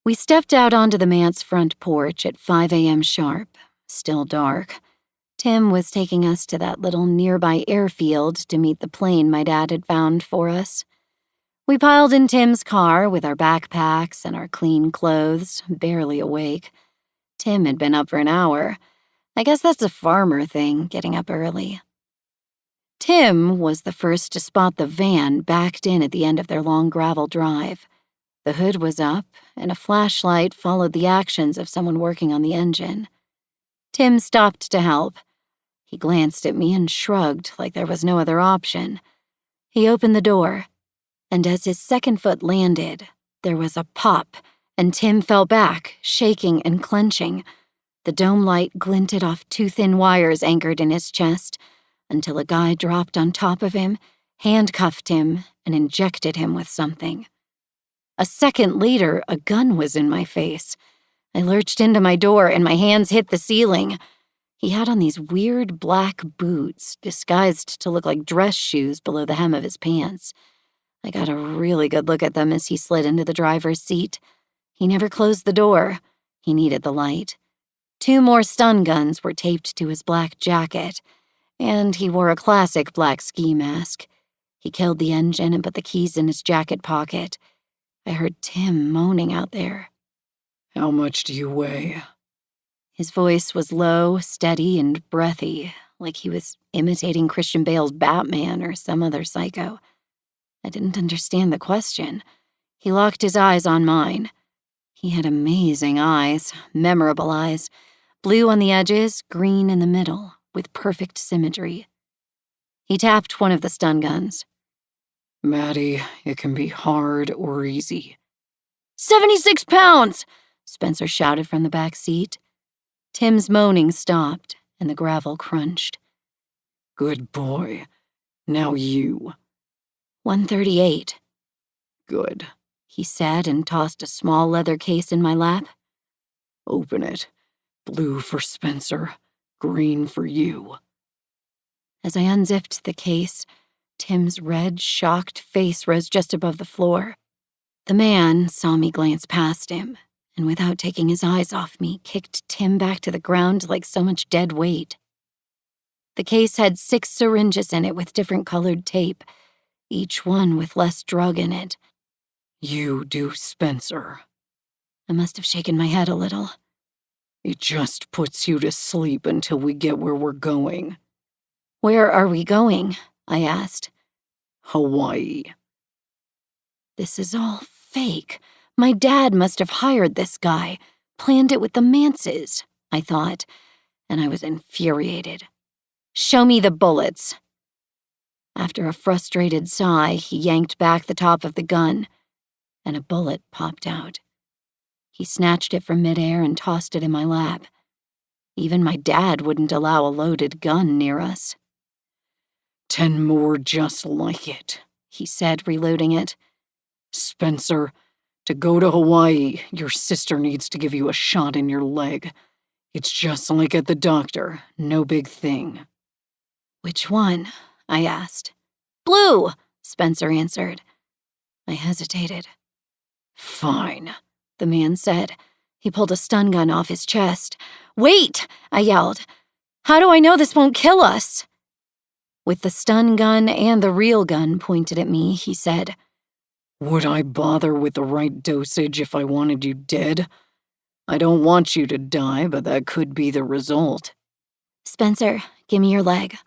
We stepped out onto the manse front porch at 5 a.m. sharp, still dark. Tim was taking us to that little nearby airfield to meet the plane my dad had found for us. We piled in Tim's car with our backpacks and our clean clothes, barely awake. Tim had been up for an hour. I guess that's a farmer thing, getting up early. Tim was the first to spot the van backed in at the end of their long gravel drive. The hood was up, and a flashlight followed the actions of someone working on the engine. Tim stopped to help. He glanced at me and shrugged like there was no other option. He opened the door, and as his second foot landed, there was a pop, and Tim fell back, shaking and clenching. The dome light glinted off two thin wires anchored in his chest, until a guy dropped on top of him, handcuffed him, and injected him with something. A second later, a gun was in my face. I lurched into my door and my hands hit the ceiling. He had on these weird black boots, disguised to look like dress shoes below the hem of his pants. I got a really good look at them as he slid into the driver's seat. He never closed the door. He needed the light. 2 more stun guns were taped to his black jacket, and he wore a classic black ski mask. He killed the engine and put the keys in his jacket pocket. I heard Tim moaning out there. "How much do you weigh?" His voice was low, steady, and breathy, like he was imitating Christian Bale's Batman or some other psycho. I didn't understand the question. He locked his eyes on mine. He had amazing eyes, memorable eyes, blue on the edges, green in the middle, with perfect symmetry. He tapped one of the stun guns. "Maddie, it can be hard or easy." 76 pounds! Spencer shouted from the back seat. Tim's moaning stopped, and the gravel crunched. "Good boy. Now you." 138. "Good," he said and tossed a small leather case in my lap. "Open it. Blue for Spencer, green for you." As I unzipped the case, Tim's red, shocked face rose just above the floor. The man saw me glance past him, and without taking his eyes off me, kicked Tim back to the ground like so much dead weight. The case had 6 syringes in it with different colored tape, each one with less drug in it. "You do Spencer." I must have shaken my head a little. "It just puts you to sleep until we get where we're going." "Where are we going?" I asked. "Hawaii." This is all fake. My dad must have hired this guy, planned it with the Manses, I thought, and I was infuriated. "Show me the bullets." After a frustrated sigh, he yanked back the top of the gun, and a bullet popped out. He snatched it from midair and tossed it in my lap. Even my dad wouldn't allow a loaded gun near us. 10 more just like it," he said, reloading it. "Spencer, to go to Hawaii, your sister needs to give you a shot in your leg. It's just like at the doctor, no big thing." "Which one?" I asked. "Blue," Spencer answered. I hesitated. "Fine," the man said. He pulled a stun gun off his chest. "Wait!" I yelled. "How do I know this won't kill us?" With the stun gun and the real gun pointed at me, he said, "Would I bother with the right dosage if I wanted you dead? I don't want you to die, but that could be the result." "Spencer, give me your leg,"